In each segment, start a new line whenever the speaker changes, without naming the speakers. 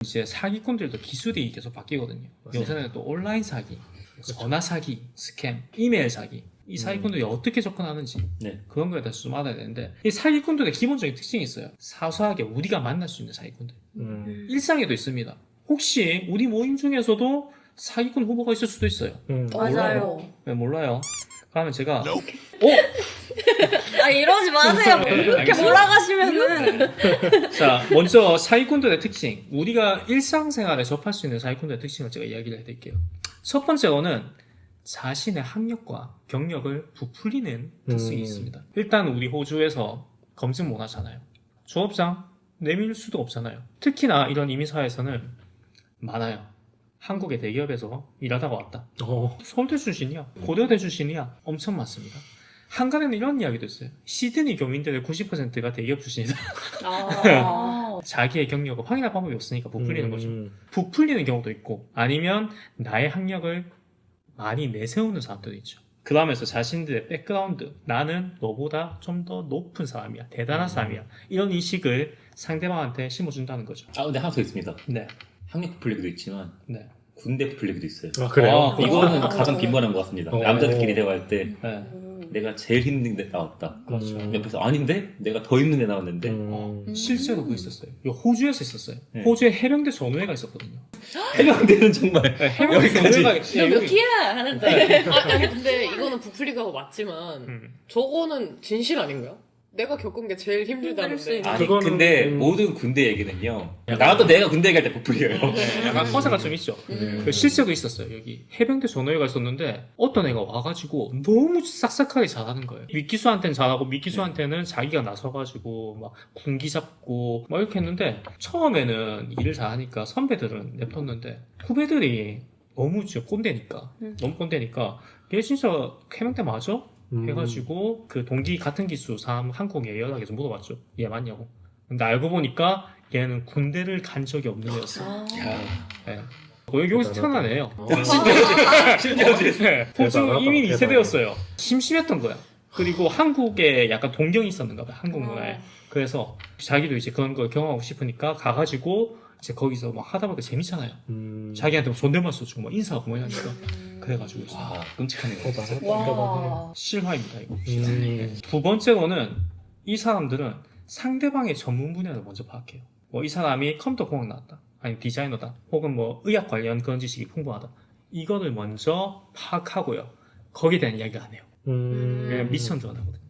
이제 사기꾼들도 기술이 계속 바뀌거든요.
맞아요.
요새는 또 온라인 사기, 전화 사기, 스캠, 이메일 사기, 이 사기꾼들이 어떻게 접근하는지
네.
그런 거에 대해서 좀 알아야 되는데, 이 사기꾼들의 기본적인 특징이 있어요. 사소하게 우리가 만날 수 있는 사기꾼들, 일상에도 있습니다. 혹시 우리 모임 중에서도 사기꾼 후보가 있을 수도 있어요.
맞아요.
네, 몰라요. 그러면 제가
아 이러지 마세요.
네,
그렇게
알겠습니다.
몰아가시면은.
자, 먼저 사기꾼들의 특징, 우리가 일상생활에 접할 수 있는 사기꾼들의 특징을 제가 이야기를 해드릴게요. 첫 번째로는 자신의 학력과 경력을 부풀리는 특징이 있습니다. 일단 우리 호주에서 검증 못 하잖아요. 조업장 내밀 수도 없잖아요. 특히나 이런 이민사회에서는 많아요. 한국의 대기업에서 일하다가 왔다. 서울대 출신이야, 고려대 출신이야, 엄청 많습니다. 한간에는 이런 이야기도 있어요. 시드니 교민들의 90%가 대기업 출신이다. 자기의 경력을 확인할 방법이 없으니까 부풀리는 거죠. 부풀리는 경우도 있고, 아니면 나의 학력을 많이 내세우는 사람들도 있죠. 그 다음에서 자신들의 백그라운드, 나는 너보다 좀 더 높은 사람이야, 대단한 사람이야, 이런 인식을 상대방한테 심어준다는 거죠.
근데 하나 더 있습니다.
네.
학력 부풀리기도 있지만
네.
군대 부풀리기도 있어요.
그래요?
이거는 가장 빈번한 것 같습니다. 남자들끼리 대화할 때
네.
내가 제일 힘든 데 나왔다.
그렇죠.
옆에서 아닌데? 내가 더 힘든 데 나왔는데?
실제로 그거 있었어요. 이거 호주에서 있었어요.
네.
호주에 해병대 전우회가 있었거든요.
해병대는 정말
네, 해병대
여기까지.
전우회가
너 몇 키야 하는데.
아니 근데 이거는 부풀리가고 맞지만
음.
저거는 진실 아닌가요? 내가 겪은 게 제일
힘들 수
힘들다는데
있는.
아니
그거는-
근데 모든 군대 얘기는요. 나도 내가 군대 얘기할 때 부풀려요.
네, 약간 허세가 좀 있죠. 그 실제로 있었어요. 여기 해병대 전우회가 있었는데 어떤 애가 와가지고 너무 싹싹하게 잘하는 거예요. 미끼수한테는 잘하고 미끼수한테는 자기가 나서가지고 막 군기 잡고 막 이렇게 했는데, 처음에는 일을 잘하니까 선배들은 냅뒀는데 후배들이 너무 진짜 꼰대니까, 너무 꼰대니까 얘 진짜 해병대 맞아? 해가지고 그 동기 같은 기수 사람 한국에 연락해서 물어봤죠. 얘 맞냐고. 근데 알고 보니까 얘는 군대를 간 적이 없는 애였어. 네. 여기서 태어난 애예요. 네. 호주
대단하다,
이민
대단하다.
2세대였어요. 심심했던 거야. 그리고 한국에 약간 동경이 있었는가 봐요. 한국 문화에. 그래서 자기도 이제 그런 걸 경험하고 싶으니까 가가지고 이제 거기서 막 하다 보니까 재밌잖아요. 자기한테 막 존댓말 써주고 막 인사하고 막 이러니까. 그래가지고 있어요.
와 끔찍하네요.
와.
실화입니다, 이거. 네. 두 번째로는 이 사람들은 상대방의 전문 분야를 먼저 파악해요. 뭐 이 사람이 컴퓨터 공학 나왔다, 아니 디자이너다, 혹은 뭐 의학 관련 그런 지식이 풍부하다, 이거를 먼저 파악하고요. 거기에 대한 이야기를 안 해요. 왜냐면 미션 드러나거든요.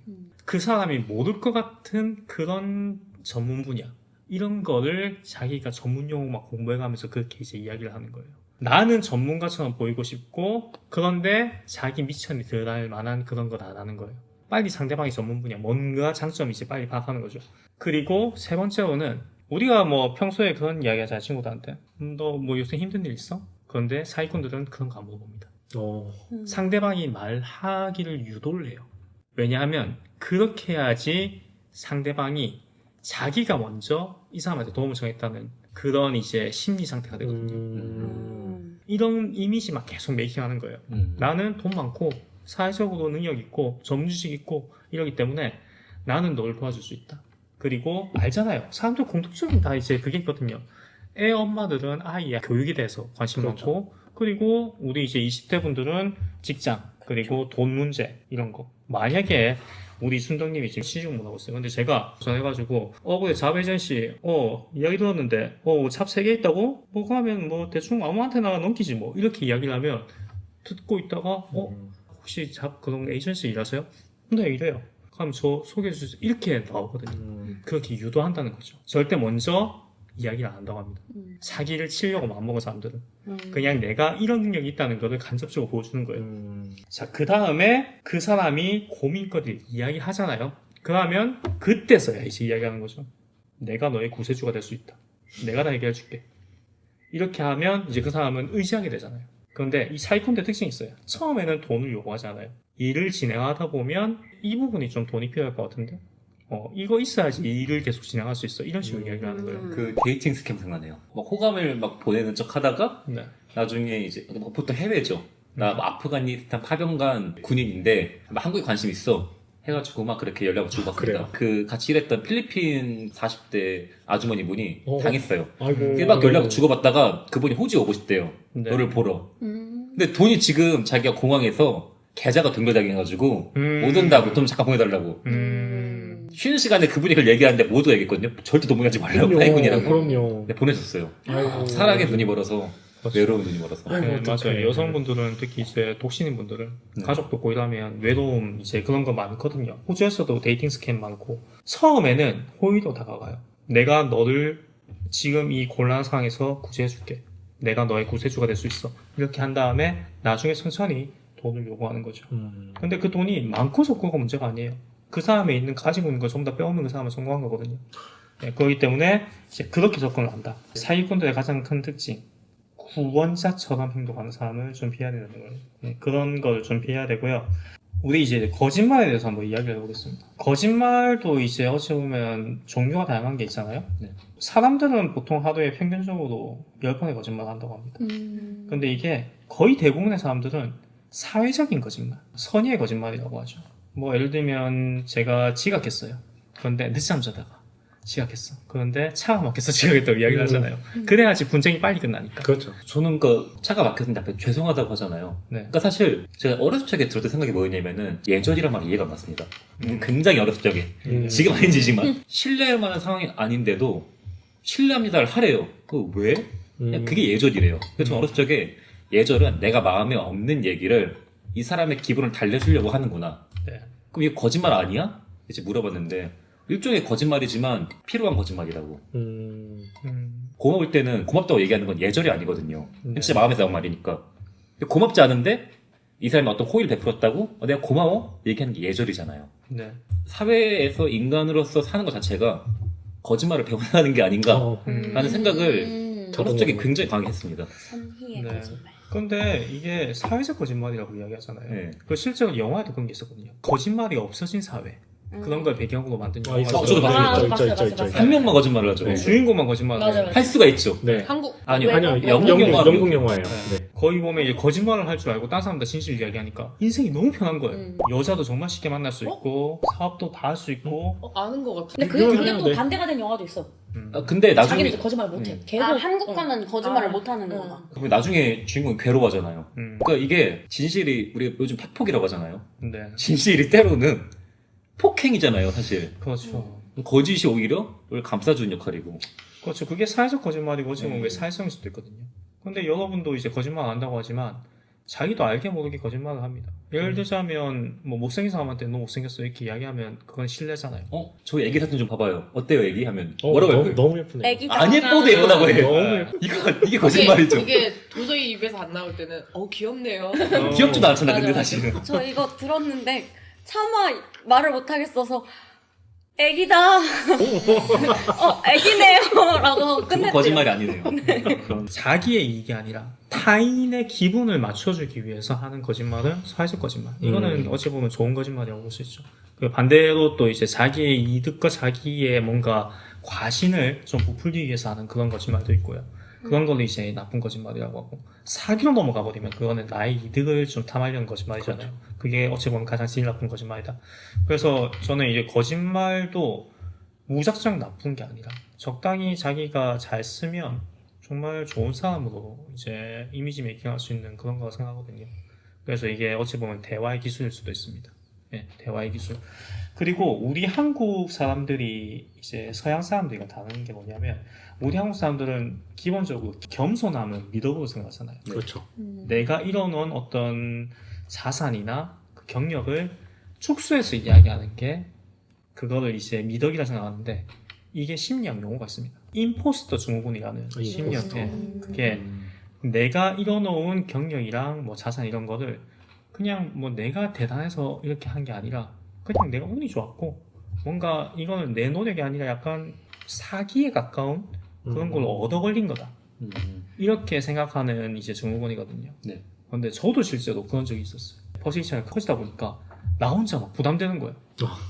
그 사람이 모를 것 같은 그런 전문 분야, 이런 거를 자기가 전문 용어 막 공부해가면서 그렇게 이제 이야기를 하는 거예요. 나는 전문가처럼 보이고 싶고, 그런데 자기 미천이 드러날 만한 그런 걸 안 하는 거예요. 빨리 상대방의 전문 분야, 뭔가 장점이 이제 빨리 파악하는 거죠. 그리고 세 번째로는, 우리가 뭐 평소에 그런 이야기 하잖아요, 친구들한테. 너 뭐 요새 힘든 일 있어? 그런데 사기꾼들은 그런 거 안 물어봅니다. 상대방이 말하기를 유도를 해요. 왜냐하면 그렇게 해야지 상대방이 자기가 먼저 이 사람한테 도움을 청했다는 그런 이제 심리 상태가 되거든요. 이런 이미지 막 계속 메이킹하는 거예요. 나는 돈 많고 사회적으로 능력 있고 전문지식 있고 이러기 때문에 나는 널 도와줄 수 있다. 그리고 알잖아요. 사람들 공통적인 다 이제 그게 있거든요. 애 엄마들은 아이의 교육에 대해서 관심 많고, 그리고 우리 이제 20대 분들은 직장, 그리고 돈 문제 이런 거. 만약에 우리 순덕님이 지금 취직 못 하고 있어요. 근데 제가 전해가지고 그래 잡 에이전시 이야기 들었는데 잡 3개 있다고? 뭐 그러면 뭐 대충 아무한테나 넘기지 뭐, 이렇게 이야기를 하면 듣고 있다가 혹시 잡 그런 에이전시 일하세요? 네, 이래요. 그럼 저 소개해 주세요. 이렇게 나오거든요. 그렇게 유도한다는 거죠. 절대 먼저 이야기를 안 한다고 합니다. 자기를 치려고 마음먹은 사람들은 그냥 내가 이런 능력이 있다는 것을 간접적으로 보여주는 거예요. 자, 그 다음에 그 사람이 고민거리를 이야기하잖아요. 그러면 그때서야 이제 이야기하는 거죠. 내가 너의 구세주가 될 수 있다. 내가 다 해결해줄게. 이렇게 하면 이제 그 사람은 의지하게 되잖아요. 그런데 이 사기꾼의 특징이 있어요. 처음에는 돈을 요구하지 않아요. 일을 진행하다 보면 이 부분이 좀 돈이 필요할 것 같은데 이거 있어야지 이 일을 계속 진행할 수 있어, 이런 식으로 이야기를 하는 거예요.
그 데이팅 스캠 생각나네요. 막 호감을 막 보내는 척 하다가
네.
나중에 이제 보통 해외죠. 나 뭐 아프가니스탄 파병간 군인인데 막 한국에 관심 있어. 해가지고 막 그렇게 연락을 주고받습니다.
그래요?
그 같이 일했던 필리핀 40대 아주머니 분이
어.
당했어요.
아이고.
1박 연락 주고받다가 그분이 호주에 오고 싶대요.
네.
너를 보러.
음.
근데 돈이 지금 자기가 공항에서 계좌가 동결당해가지고 못 온다고 돈 잠깐 보내달라고. 쉬는 시간에 그분이 그걸 얘기하는데 모두 얘기했거든요. 절대 돈 보내지 말라고 파이군이라고.
그럼요.
근데 보내줬어요.
아이고.
사랑의 눈이 멀어서 외로운 눈이 멀어서.
아이고,
네,
어떡해.
맞아요. 여성분들은 특히 이제 독신인 분들은
네.
가족도 있고 이러면 외로움 이제 그런 거 많거든요. 호주에서도 데이팅 스캠 많고 처음에는 호의로 다가가요. 내가 너를 지금 이 곤란한 상황에서 구제해줄게. 내가 너의 구세주가 될 수 있어. 이렇게 한 다음에 나중에 천천히 돈을 요구하는 거죠. 근데 그 돈이 많고 적고가 문제가 아니에요. 그 사람에 있는 가지고 있는 걸 전부 다 빼오면 그 사람은 성공한 거거든요. 네, 그렇기 때문에 이제 그렇게 접근을 한다. 사기꾼들의 가장 큰 특징. 구원자처럼 행동하는 사람을 좀 피해야 되는 거예요. 네, 그런 걸 좀 피해야 되고요. 우리 이제 거짓말에 대해서 한번 이야기를 해보겠습니다. 거짓말도 이제 어찌 보면 종류가 다양한 게 있잖아요.
네.
사람들은 보통 하루에 평균적으로 10번의 거짓말을 한다고 합니다. 근데 이게 거의 대부분의 사람들은 사회적인 거짓말, 선의의 거짓말이라고 하죠. 뭐 예를 들면 제가 지각했어요. 그런데 늦잠 자다가 지각했어. 그런데 차가 막혀서 지각했다고 이야기를 하잖아요. 그래야지 분쟁이 빨리 끝나니까.
그렇죠.
저는 그 차가 막혔는데 앞에 죄송하다고 하잖아요.
네.
그러니까 사실 제가 어렸을 적에 들었던 생각이 뭐였냐면은 예절이란 말이 이해가 안 갔습니다. 굉장히 어렸을 적에. 지금 아닌지지만 신뢰할 만한 상황이 아닌데도 신뢰합니다를 하래요. 그 왜? 그냥 그게 예절이래요. 그래서 저는 어렸을 적에 예절은 내가 마음에 없는 얘기를 이 사람의 기분을 달래주려고 하는구나.
네.
그럼 이게 거짓말 아니야? 이제 물어봤는데 일종의 거짓말이지만 필요한 거짓말이라고. 고마울 때는 고맙다고 얘기하는 건 예절이 아니거든요.
네.
진짜 마음에서 나온 말이니까. 근데 고맙지 않은데 이 사람이 어떤 호의를 베풀었다고 내가 고마워? 얘기하는 게 예절이잖아요.
네.
사회에서 인간으로서 사는 것 자체가 거짓말을 배워나가는 게 아닌가 라는 생각을 어렸을 적에 굉장히 강하게 했습니다.
선희의
네.
거짓말.
근데 이게 사회적 거짓말이라고 이야기하잖아요.
네.
그 실제로 영화에도 그런 게 있었거든요. 거짓말이 없어진 사회. 그런 걸 배경으로 만든
아,
영화가
있었죠.
저도 봤어요.
있죠.
한 명만 거짓말을 하죠.
네.
주인공만 거짓말을
맞아,
해요.
맞아.
할 수가 있죠.
네.
한국
아니요.
아니요,
영국 영화로.
영국 영화예요.
네.
네.
거기 보면 이제 거짓말을 할 줄 알고 다른 사람들 진실 이야기하니까 인생이 너무 편한 거예요. 여자도 정말 쉽게 만날 수 있고 사업도 다 할 수 있고
아는 것 같아.
근데
그건
그게 또
네.
반대가 된 영화도 있어.
근데 나중에
자기는 이제 거짓말을 못해. 계속
아, 한국과는 거짓말을
아,
못하는
응.
거구나.
그럼 나중에 주인공이 괴로워하잖아요.
음.
그러니까 이게 진실이 우리 요즘 팩폭이라고 하잖아요.
네.
진실이 때로는 폭행이잖아요, 사실.
그렇죠.
거짓이 오히려 그걸 감싸주는 역할이고.
그렇죠. 그게 사회적 거짓말이고 어찌 보면
네.
그게 사회성일 수도 있거든요. 근데 여러분도 이제 거짓말 안 한다고 하지만 자기도 알게 모르게 거짓말을 합니다. 예를 들자면 뭐 못생긴 사람한테 너 못생겼어 이렇게 이야기하면 그건 신뢰잖아요.
저 애기 사진 좀 봐봐요. 어때요, 애기? 하면
어,
뭐라고
너무,
해요?
너무 예쁘네.
애기다.
안 예뻐도 예쁘다고 해.
너무 예쁘.
이게 거짓말이죠.
이게 도저히 입에서 안 나올 때는 귀엽네요.
귀엽지도 않잖아, 근데
맞아,
사실은.
저 이거 들었는데 차마 말을 못하겠어서 애기다. 애기네요. 라고
그건
끝냈대요.
거짓말이 아니네요. 그런
자기의 이익이 아니라 타인의 기분을 맞춰주기 위해서 하는 거짓말은 사회적 거짓말. 이거는 어찌 보면 좋은 거짓말이라고 볼 수 있죠. 그 반대로 또 이제 자기의 이득과 자기의 뭔가 과신을 좀 부풀리기 위해서 하는 그런 거짓말도 있고요. 그런 거는 이제 나쁜 거짓말이라고 하고 사기로 넘어가 버리면 그거는 나의 이득을 좀 탐하려는 거짓말이잖아요. 그게 어찌 보면 가장 제일 나쁜 거짓말이다. 그래서 저는 이제 거짓말도 무작정 나쁜 게 아니라 적당히 자기가 잘 쓰면 정말 좋은 사람으로 이제 이미지 메이킹할 수 있는 그런 거라고 생각하거든요. 그래서 이게 어찌 보면 대화의 기술일 수도 있습니다. 네, 대화의 기술. 그리고 우리 한국 사람들이 이제 서양 사람들과 다른 게 뭐냐면 우리 한국 사람들은 기본적으로 겸손함을 미덕으로 생각하잖아요.
그렇죠.
내가 이뤄놓은 어떤 자산이나 그 경력을 축소해서 이야기하는 게 그거를 이제 미덕이라 생각하는데 이게 심리학 용어가 있습니다. 임포스터 증후군이라는 심리학에 그게 내가 이뤄놓은 경력이랑 뭐 자산 이런 거를 그냥 뭐 내가 대단해서 이렇게 한 게 아니라 그냥 내가 운이 좋았고 뭔가 이거는 내 노력이 아니라 약간 사기에 가까운 그런 걸로 얻어 걸린 거다. 이렇게 생각하는 이제 증후군이거든요.
네.
근데 저도 실제로 그런 적이 있었어요. 포지션이 커지다 보니까 나 혼자 막 부담되는 거예요.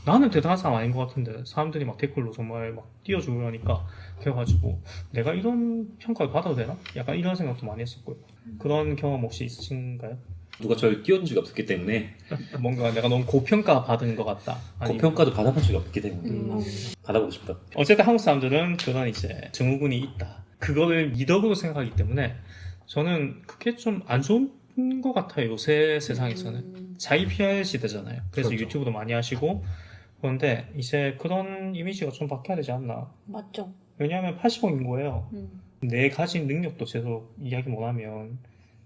나는 대단한 사람 아닌 것 같은데 사람들이 막 댓글로 정말 막 띄워주고 하니까 그래가지고 내가 이런 평가를 받아도 되나? 약간 이런 생각도 많이 했었고요. 그런 경험 혹시 있으신가요?
누가 저를 띄워준 적이 없었기 때문에
뭔가 내가 너무 고평가 받은 것 같다. 아니,
고평가도 받아본 적이 없기 때문에
음.
받아보고 싶다.
어쨌든 한국 사람들은 그런 이제 증후군이 있다. 그거를 미덕으로 생각하기 때문에 저는 그게 좀 안 좋은 것 같아요. 요새 세상에서는. 자기 PR 시대잖아요. 그래서
그렇죠.
유튜브도 많이 하시고 그런데 이제 그런 이미지가 좀 바뀌어야 되지 않나.
맞죠.
왜냐하면 80억인 거예요.
음.
내 가진 능력도 제대로 이야기 못하면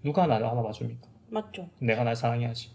누가 나를 알아봐 줍니까?
맞죠.
내가 날 사랑해야지.